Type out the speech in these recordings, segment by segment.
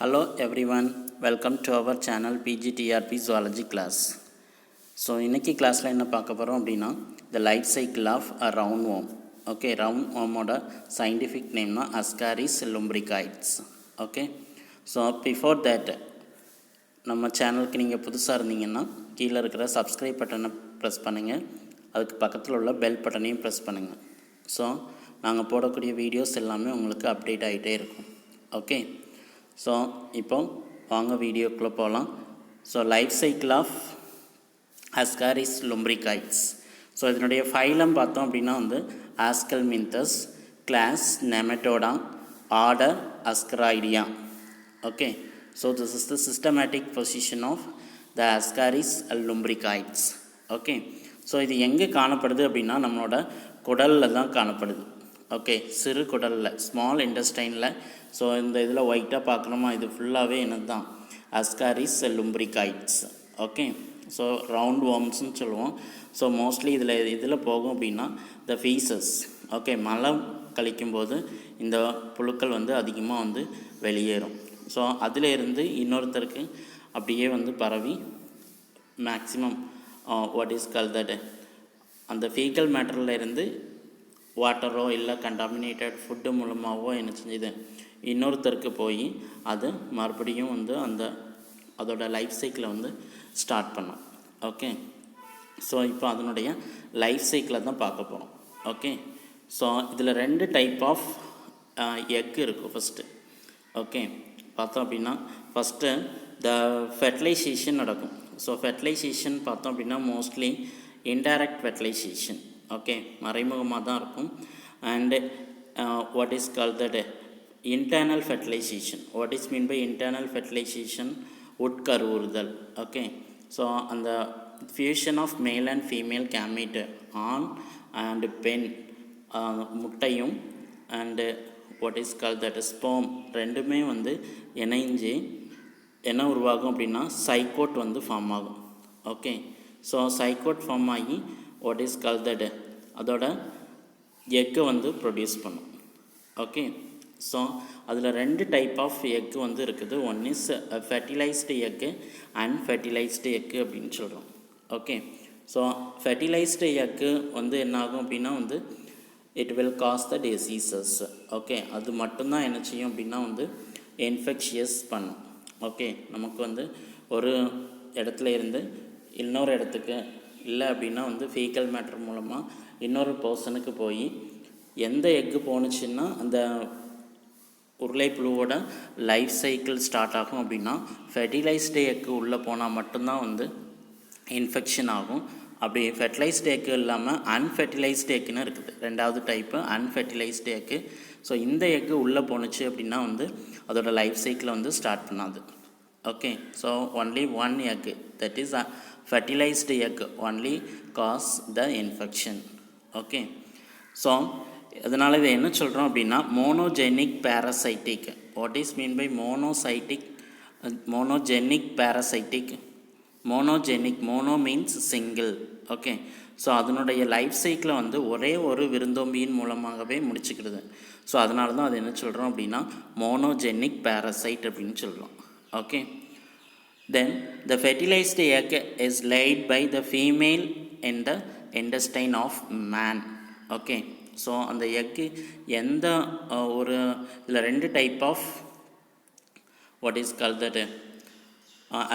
Hello everyone, welcome to our channel PGTRP Zoology class. So இன்னைக்கு கிளாஸில் என்ன பார்க்க போகிறோம் அப்படின்னா the life cycle of a roundworm. Okay, roundwormோட scientific name தான் Ascaris lumbricoides. Okay, so before that நம்ம சேனலுக்கு நீங்கள் புதுசாக இருந்தீங்கன்னா கீழே இருக்கிற சப்ஸ்கிரைப் பட்டனை ப்ரெஸ் பண்ணுங்கள், அதுக்கு பக்கத்தில் உள்ள பெல் பட்டனையும் ப்ரெஸ் பண்ணுங்கள். ஸோ நாங்கள் போடக்கூடிய வீடியோஸ் எல்லாமே உங்களுக்கு அப்டேட் ஆகிட்டே இருக்கும். ஓகே, ஸோ இப்போ வாங்க வீடியோக்குள்ளே போகலாம். So life cycle of ascaris lumbricoides. So இதனுடைய ஃபைலம் பார்த்தோம் அப்படின்னா aschelminthes, class nematoda, order ascaroidea. Okay, so this is the systematic position of the ascaris lumbricoides. Okay, so இது எங்கே காணப்படுது அப்படின்னா நம்மளோட குடலில் தான் காணப்படுது. ஓகே, சிறு குடலில், ஸ்மால் இன்டெஸ்டைனில். ஸோ இந்த இதில் ஒயிட்டாக பார்க்கணுமா, இது ஃபுல்லாகவே என்னது தான் ascaris lumbricoides. Okay, so round வார்ம்ஸ்னு சொல்லுவோம். ஸோ மோஸ்ட்லி இதில் போகும் அப்படின்னா த ஃபீசஸ். ஓகே, மலம் கழிக்கும்போது இந்த புழுக்கள் அதிகமாக வெளியேறும். ஸோ அதில் இருந்து இன்னொருத்தருக்கு அப்படியே பரவி maximum what is call that அந்த ஃபீக்கல் மேட்டரில் இருந்து வாட்டரோ இல்லை கண்டாமினேட்டட் ஃபுட்டு மூலமாகவோ என்ன செஞ்சுது இன்னொருத்தருக்கு போய் அது மறுபடியும் அதோட லைஃப் சைக்கிளை ஸ்டார்ட் பண்ணும். ஓகே, ஸோ இப்போ அதனுடைய லைஃப் சைக்கிளை தான் பார்க்க போகிறோம். ஓகே, ஸோ இதில் 2 டைப் ஆஃப் எக் இருக்குது. ஃபஸ்ட்டு ஓகே பார்த்தோம் அப்படின்னா ஃபஸ்ட்டு த ஃபெர்டிலைசேஷன் நடக்கும். ஸோ ஃபெர்டிலைசேஷன் பார்த்தோம் அப்படின்னா மோஸ்ட்லி இன்டைரக்ட் ஃபெர்டிலைசேஷன். ஓகே, மறைமுகமாக தான் இருக்கும். And what is call that internal fertilization. What is mean by internal fertilization? உட்கருவுறுதல். ஓகே, ஸோ அந்த fusion of male and female gamete, ஆண் அண்டு பெண் முட்டையும் and what is call that sperm ரெண்டுமே இணைஞ்சு என்ன உருவாகும் அப்படின்னா சைக்கோட் ஃபார்ம் ஆகும். ஓகே, ஸோ சைக்கோட் ஃபார்ம் ஆகி வாட் இஸ் கால் தட் அதோட எக்கை ப்ரொடியூஸ் பண்ணும். ஓகே, ஸோ அதில் 2 டைப் ஆஃப் எக்கு இருக்குது. One is fertilized egg, unfertilized egg அப்படின்னு சொல்கிறோம். ஓகே, ஸோ ஃபெர்டிலைஸ்டு எக்கு என்ன ஆகும் அப்படின்னா it will cause the diseases. Okay, அது மட்டும்தான் என்ன செய்யும் அப்படின்னா இன்ஃபெக்ஷியஸ் பண்ணும். ஓகே, நமக்கு ஒரு இடத்துல இருந்து இன்னொரு இடத்துக்கு இல்லை அப்படின்னா ஃபீக்கல் மேட்டர் மூலமாக இன்னொரு பர்சனுக்கு போய் எந்த எக்கு போணுச்சுன்னா அந்த உருளைப்புழுவோட லைஃப் சைக்கிள் ஸ்டார்ட் ஆகும் அப்படின்னா ஃபெர்டிலைஸ்டு எக்கு உள்ளே போனால் மட்டும்தான் இன்ஃபெக்ஷன் ஆகும். அப்படி ஃபெர்டிலைஸ்டு எக்கு இல்லாமல் அன்ஃபெர்டிலைஸ்டு எக்குன்னு இருக்குது. 2வது டைப்பு அன்ஃபெர்டிலைஸ்டு எக்கு. ஸோ இந்த எக்கு உள்ளே போணுச்சு அப்படின்னா அதோட லைஃப் சைக்கிளை ஸ்டார்ட் பண்ணாது. Okay, so only one egg, that is fertilized egg only cause the infection. Okay, so அதனால் இதை என்ன சொல்கிறோம் அப்படின்னா monogenic parasitic. What is mean by monogenic parasitic? Mono means single. Okay, so அதனுடைய லைஃப் சைக்கிளை ஒரே ஒரு விருந்தோம்பியின் மூலமாகவே முடிச்சுக்கிறது. ஸோ அதனால தான் அது என்ன சொல்கிறோம் அப்படின்னா மோனோஜெனிக் பேரசைட் அப்படின்னு சொல்கிறோம். Okay, then the fertilized egg is laid by the female in the intestine of man. Okay, so அந்த எக்கு எந்த ஒரு இதில் 2 type of what is call that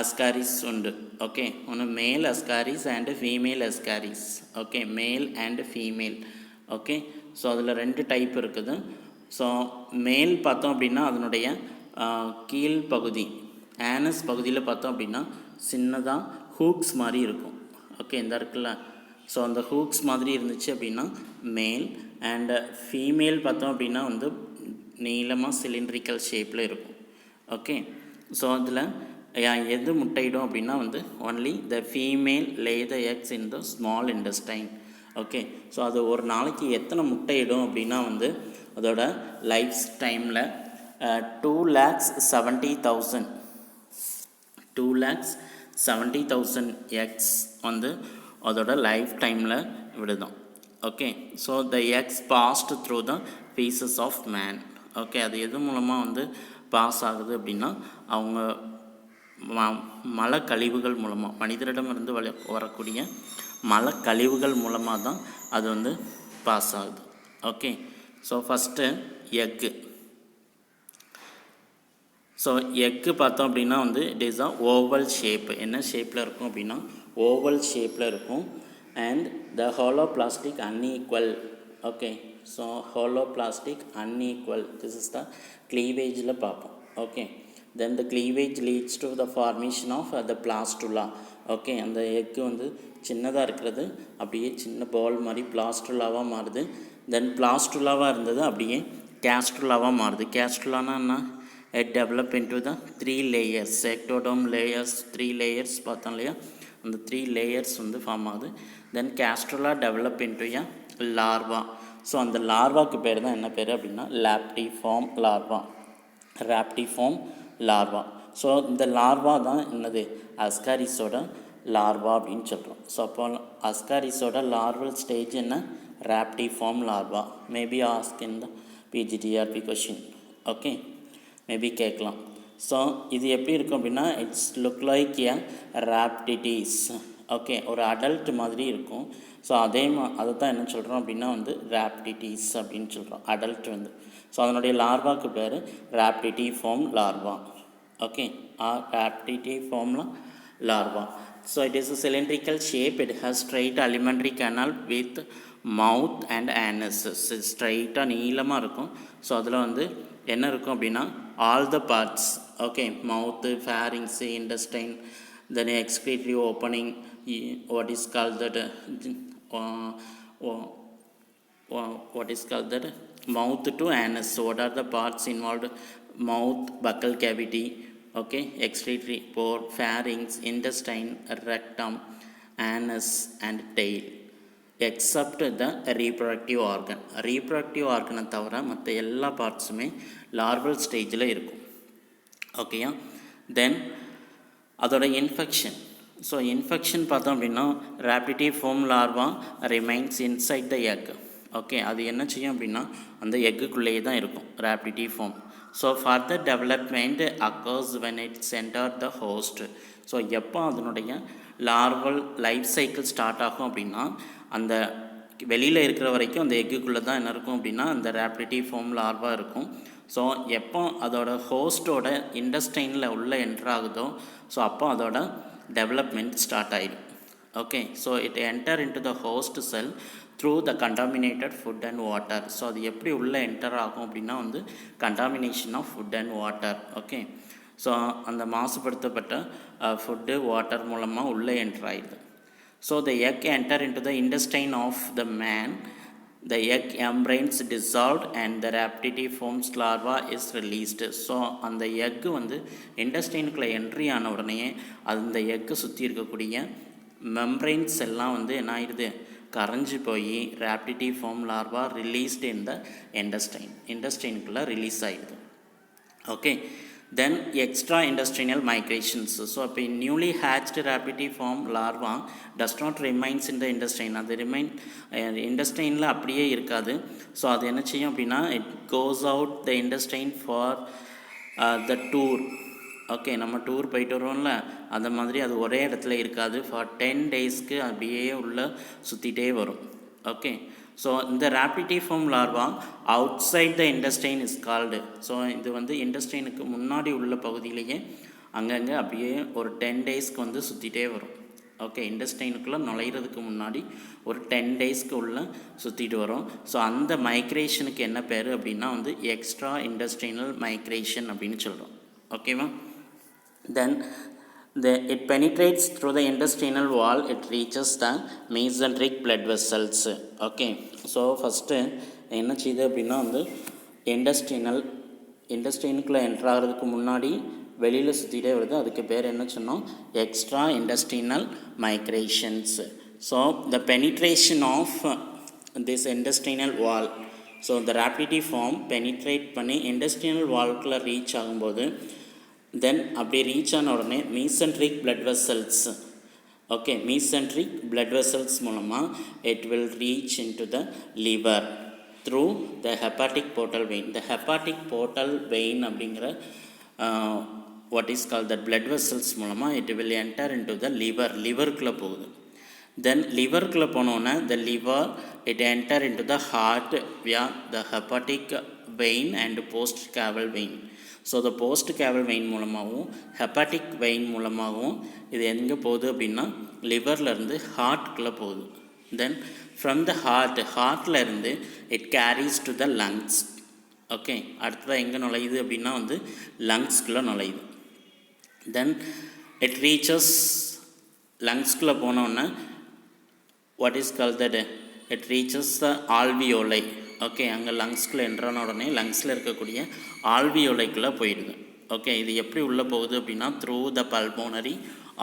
ascaris உண்டு. ஓகே, ஒன்று male ascaris and female ascaris. Okay, male and female. Okay, so அதில் 2 type இருக்குது. So male பார்த்தோம் அப்படின்னா அதனுடைய கீழ் பகுதி ஆனஸ் பகுதியில் பார்த்தோம் அப்படின்னா சின்னதாக ஹூக்ஸ் மாதிரி இருக்கும். ஓகே, இந்த இருக்குல்ல, ஸோ அந்த ஹூக்ஸ் மாதிரி இருந்துச்சு அப்படின்னா மேல். அண்டு ஃபீமேல் பார்த்தோம் அப்படின்னா நீளமாக சிலிண்ட்ரிக்கல் ஷேப்பில் இருக்கும். ஓகே, ஸோ அதில் எது முட்டையிடும் அப்படின்னா only the female lay the eggs in the small intestine. Okay, so அது ஒரு நாளைக்கு எத்தனை முட்டையிடும் அப்படின்னா அதோட லைஃப் டைமில் 2,70,000 எக்ஸ் அதோட லைஃப் டைமில் விடுதோம். Okay, so the eggs passed through the faeces of man. Okay, அது எது மூலமாக பாஸ் ஆகுது அப்படின்னா அவங்க மலக்கழிவுகள் மூலமாக மனிதரிடமிருந்து வரக்கூடிய மலக்கழிவுகள் மூலமாக தான் அது வந்து பாஸ் ஆகுது. Okay, so first egg. So egg பார்த்தோம் அப்படின்னா வந்து it is a oval shape. என்ன ஷேப்பில் இருக்கும் அப்படின்னா ஓவல் ஷேப்பில் இருக்கும். And the holoblastic unequal. Okay, so holoblastic unequal, this is the க்ளீவேஜில் பார்ப்போம். Okay, then the cleavage leads to the formation of the blastula. Okay, அந்த எக்கு வந்து சின்னதாக இருக்கிறது அப்படியே சின்ன பால் மாதிரி பிளாஸ்டுலாவாக மாறுது. தென் பிளாஸ்டுலாவாக இருந்தது அப்படியே கேஸ்ட்ருலாவாக மாறுது. கேஸ்ட்ருலானா என்ன? It develop into the 3 layers, ectoderm layers, 3 layers பார்த்தோம் இல்லையா, அந்த 3 layers வந்து ஃபார்ம் ஆகுது. Then gastrula develop into a larva. So அந்த லார்வாக்கு பேர் தான் என்ன பேர் அப்படின்னா rhabditiform larva. Rhabditiform larva. So இந்த லார்வா தான் என்னது அஸ்காரிஸோட லார்வா அப்படின்னு சொல்கிறோம். ஸோ அப்போ அஸ்காரிஸோட லார்வல் ஸ்டேஜ் என்ன? Rhabditiform larva. Maybe ask in the PGTRB question. Okay, maybe கேட்கலாம். ஸோ இது எப்படி இருக்கும் அப்படின்னா it's look like a rhabditis. Okay, ஒரு அடல்ட் மாதிரி இருக்கும். ஸோ அதை தான் என்ன சொல்கிறோம் அப்படின்னா வந்து ராப்டிடிஸ் அப்படின்னு சொல்கிறோம், அடல்ட் வந்து. ஸோ அதனுடைய லார்வாக்கு பேர் rhabditiform larva. Okay, rhabditiform larva. So it is a cylindrical shape. It has straight alimentary canal with mouth and anus. ஸ்ட்ரைட்டாக நீளமாக இருக்கும். ஸோ அதில் வந்து என்ன இருக்கும் அப்படின்னா ஆல் த பார்ட்ஸ். ஓகே, மவுத்து, fairings, intestine, then excretory opening, what is called that mouth to anus. So what are the parts involved? Mouth, buccal cavity, okay, excretory pore, pharynx, intestine, rectum, anus and tail. Except the reproductive organ. Reproductive ஆர்கனை தவிர மற்ற எல்லா பார்ட்ஸுமே larval ஸ்டேஜில் இருக்கும். ஓகேயா, தென் அதோட infection. So infection பார்த்தோம் அப்படின்னா rhabditiform larva remains inside the egg. Okay, அது என்ன செய்யும் அப்படின்னா அந்த எக்குக்குள்ளேயே தான் இருக்கும் rhabditiform. So further development occurs when it's enter the host. So எப்போ அதனுடைய லார்வல் லைஃப் சைக்கிள் ஸ்டார்ட் ஆகும் அப்படின்னா அந்த வெளியில் இருக்கிற வரைக்கும் அந்த எக்குக்குள்ளே தான் என்ன இருக்கும் அப்படின்னா அந்த ராப்டிடிஃபார்ம் லார்வா இருக்கும். ஸோ எப்போ அதோட ஹோஸ்ட்டோட இண்டஸ்டைனில் உள்ளே என்ட்ராகுதோ ஸோ அப்போ அதோட டெவலப்மெண்ட் ஸ்டார்ட் ஆகிடும். Okay, so it enter into the host cell through the contaminated food and water. So அது எப்படி உள்ளே என்டர் ஆகும் அப்படின்னா வந்து contamination of food and water. Okay, so அந்த மாசுபடுத்தப்பட்ட ஃபுட்டு வாட்டர் மூலமாக உள்ளே என்டர் ஆகிடுது. So the egg enter into the intestine of the man. The egg membranes dissolved and the raptidiform larva is released. So அந்த egg வந்து இண்டஸ்டைனுக்குள்ளே entry ஆன உடனே அந்த எக்கு சுற்றி இருக்கக்கூடிய மெம்ப்ரைன்ஸ் எல்லாம் வந்து என்ன ஆயிடுது, கரைஞ்சி போய் ராப்டிடிஃபார்ம் லார்வா ரிலீஸ்டு இன் த இண்டஸ்டைனுக்குள்ளே ரிலீஸ் ஆகிடுது. Okay, then extra intestinal migrations. So a newly hatched raptidiform larva does not remains in the intestine. அது ரிமைன் இண்டஸ்டைனில் அப்படியே இருக்காது. ஸோ அது என்ன செய்யும் அப்படின்னா it goes out the intestine for the tour. Okay, நம்ம tour போயிட்டு வருவோம்ல அந்த மாதிரி அது ஒரே இடத்துல இருக்காது. ஃபார் 10 daysக்கு அப்படியே உள்ளே சுற்றிட்டே வரும். ஓகே, ஸோ இந்த rhabditiform larva outside the intestine is called. So இது வந்து இண்டஸ்டைனுக்கு முன்னாடி உள்ள பகுதியிலேயே அங்கங்கே அப்படியே ஒரு 10 daysக்கு வந்து சுற்றிட்டே வரும். ஓகே, இண்டஸ்டைனுக்குள்ளே நுழையிறதுக்கு முன்னாடி ஒரு 10 daysக்கு உள்ள சுற்றிட்டு வரும். ஸோ அந்த மைக்ரேஷனுக்கு என்ன பேர் அப்படின்னா வந்து எக்ஸ்ட்ரா இண்டஸ்டைனல் மைக்ரேஷன் அப்படின்னு சொல்கிறோம். ஓகேவா, தென் it penetrates through the intestinal wall. It reaches the mesenteric blood vessels. Okay, so first என்ன செய்யுது அப்படின்னா வந்து இண்டஸ்டைனுக்குள்ளே என்ட்ரு ஆகிறதுக்கு முன்னாடி வெளியில் சுற்றிட்டே வருது. அதுக்கு பேர் என்ன சொன்னோம்? Extra intestinal migrations. So the penetration of this intestinal wall. So இந்த ராப்டிடிஃபார்ம் பெனிட்ரேட் பண்ணி இண்டஸ்டைனல் வால்குள்ளே ரீச் ஆகும்போது தென் அப்படி ரீச் ஆன உடனே mesenteric blood vessels. Okay, mesenteric blood vessels மூலமாக it will reach in to the liver. through the hepatic portal vein. The hepatic portal vein அப்படிங்கிற what is called the blood vessels மூலமாக it will enter into the liverக்குள்ளே போகுது. Then liverக்குள்ளே போனோன்னே the liver it enter into the heart via the hepatic vein and post caval vein. So the post caval vein மூலமாகவும் hepatic vein மூலமாகவும் இது எங்கே போகுது அப்படின்னா லிவர்லேருந்து ஹார்ட்குள்ளே போகுது. தென் ஃப்ரம் த ஹார்ட்டில் இருந்து it carries to the lungs. Okay, அடுத்ததாக எங்கே நுழையுது அப்படின்னா வந்து லங்ஸ்குள்ளே நுழையுது. தென் இட் ரீச்சஸ் லங்ஸ்குள்ளே போனோன்னே what is called that it reaches the alveoli. Okay, அங்கே லங்ஸ்குள்ளே என்ட்ரான உடனே லங்ஸில் இருக்கக்கூடிய ஆல்வியோலைக்குள்ளே போயிடுது. ஓகே, இது எப்படி உள்ளே போகுது அப்படின்னா த்ரூ த பல்மோனரி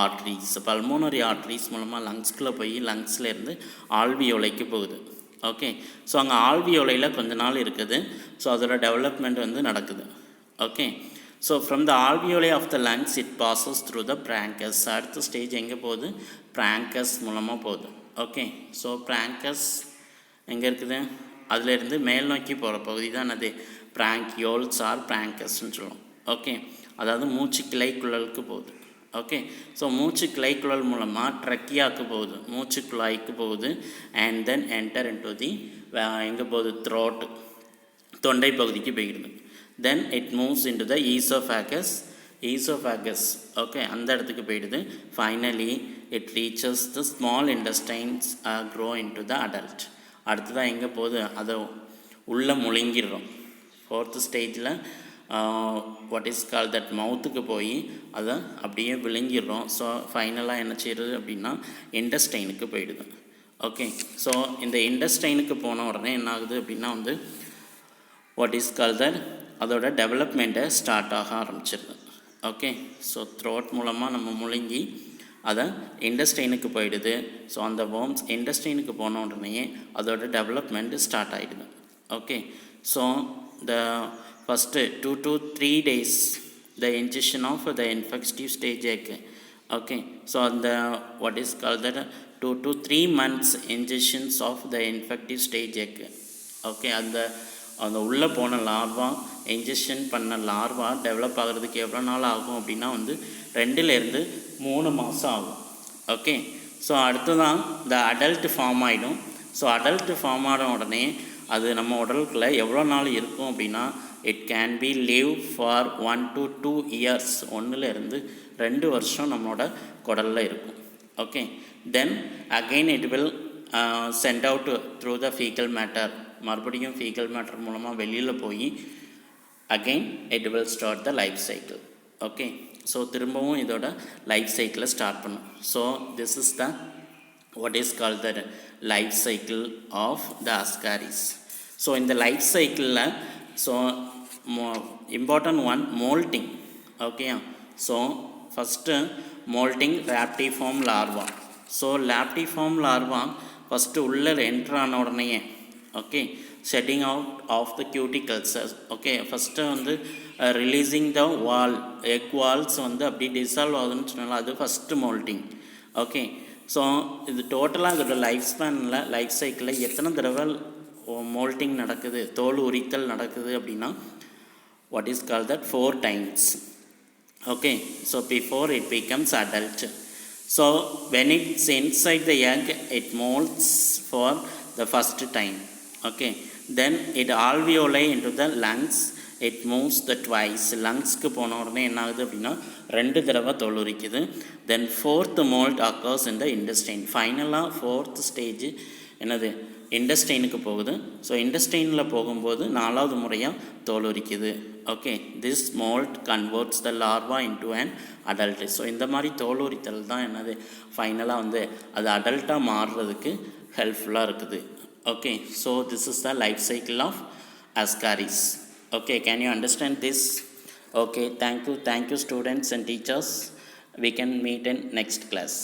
ஆர்ட்ரிஸ் மூலமாக லங்ஸ்குள்ளே போய் லங்ஸ்லேருந்து ஆல்வியோலைக்கு போகுது. ஓகே, ஸோ அங்கே ஆல்வியோலையில் கொஞ்ச நாள் இருக்குது. ஸோ அதோட டெவலப்மெண்ட் வந்து நடக்குது. Okay, so from the alveoli of the lungs it passes through the bronchus. அடுத்த ஸ்டேஜ் எங்கே போகுது? பிராங்கஸ் மூலமாக போகுது. ஓகே, ஸோ பிராங்கஸ் எங்கே இருக்குது? அதிலேருந்து மேல் நோக்கி போகிற பகுதி தான் அது பிராங்கியோல்ஸ் ஆர் பிராங்கஸ்ன்னு சொல்லுவோம். ஓகே, அதாவது மூச்சு கிளைக்குழலுக்கு போகுது. ஓகே, ஸோ மூச்சு கிளைக்குழல் மூலமாக ட்ரக்கியாவுக்கு போகுது, மூச்சு குழாய்க்கு போகுது. And then enter into the எங்கே போகுது? த்ரோட், தொண்டை பகுதிக்கு போயிடுது. Then it moves into the oesophagus. Okay, அந்த இடத்துக்கு போயிடுது. Finally it reaches the small intestines grow into the adult. அடுத்ததான் எங்கே போகுது? அதை உள்ளே முழுங்கிடுறோம். ஃபோர்த்து ஸ்டேஜில் வாட் இஸ் கால் தட் மவுத்துக்கு போய் அதை அப்படியே விழுங்கிடுறோம். ஸோ ஃபைனலாக என்ன செய்யுது அப்படின்னா இன்டெஸ்டைனுக்கு போயிடுது. ஓகே, ஸோ இந்த இன்டெஸ்டைனுக்கு போன உடனே என்ன ஆகுது அப்படின்னா வந்து வாட் இஸ் கால் தட் அதோட டெவலப்மெண்ட்டை ஸ்டார்ட் ஆக ஆரம்பிச்சிருது. ஓகே, ஸோ த்ரோட் மூலமாக நம்ம முழுங்கி அதை இண்டஸ்ட்ரைனுக்கு போயிடுது. ஸோ அந்த வேர்ம்ஸ் இண்டஸ்ட்ரைனுக்கு போன உடனே அதோட டெவலப்மெண்ட்டு ஸ்டார்ட் ஆகிடுது. Okay, so the first 2 to 3 days the ingestion of the infective stage egg. Okay, so the what is called that 2 to 3 months ingestions of the infective stage egg. Okay, அந்த உள்ளே போன larva injection பண்ண larva develop ஆகிறதுக்கு எவ்வளோ நாள் ஆகும் அப்படின்னா வந்து 2 to 3 மாதம் ஆகும். ஓகே, ஸோ அடுத்ததான் இந்த அடல்ட் ஃபார்ம் ஆகிடும். ஸோ அடல்ட் ஃபார்ம் ஆன உடனே அது நம்ம உடலுக்குள்ளே எவ்வளோ நாள் இருக்கும் அப்படின்னா it can be live for 1 to 2 years. 1 to 2 வருஷம் நம்மளோட குடலில் இருக்கும். Okay, then again it will sent out through the faecal matter. மறுபடியும் ஃபீக்கல் மேட்டர் மூலமாக வெளியில் போய் again it will start the life cycle. Okay, so திரும்பவும் இதோட லைஃப் சைக்கிளை ஸ்டார்ட் பண்ணும். So this is the what is called the life cycle of the Ascaris. So இந்த life சைக்கிளில் so important one molting. Okay, so first molting rhaptiform larva. So rhaptiform larva first உள்ள enter ஆன உடனே okay shedding out of the cuticles. Okay, first வந்து releasing the egg Waals வந்து அப்படி dissolve ஆகுதுன்னு சொன்னாலும் அது ஃபஸ்ட்டு மோல்ட்டிங். ஓகே, ஸோ இது டோட்டலாக இதோட லைஃப் சைக்கிளில் எத்தனை தடவை மோல்ட்டிங் நடக்குது, தோல் உரித்தல் நடக்குது அப்படின்னா what is called that 4 times. Okay, so before it becomes adult. So when it's inside the egg it molts for the first time. Okay, then it alveoli into the lungs. It moves the twice. லங்ஸ்க்கு போன உடனே என்ன ஆகுது அப்படின்னா 2 தடவை தோல் உரிக்குது. Then 4th molt occurs in the intestine. ஃபைனலாக 4th stage என்னது இண்டஸ்டைனுக்கு போகுது. ஸோ இண்டஸ்டைனில் போகும்போது 4வது முறையாக தோல் உரிக்குது. Okay, this moult converts the larva into an adult. So இந்த மாதிரி தோல் உரித்தல் தான் என்னது ஃபைனலாக வந்து அது அடல்ட்டாக மாறுறதுக்கு ஹெல்ப்ஃபுல்லாக இருக்குது. Okay, so this is the life cycle of Ascaris. Okay, can you understand this? Okay, thank you students and teachers. We can meet in next class.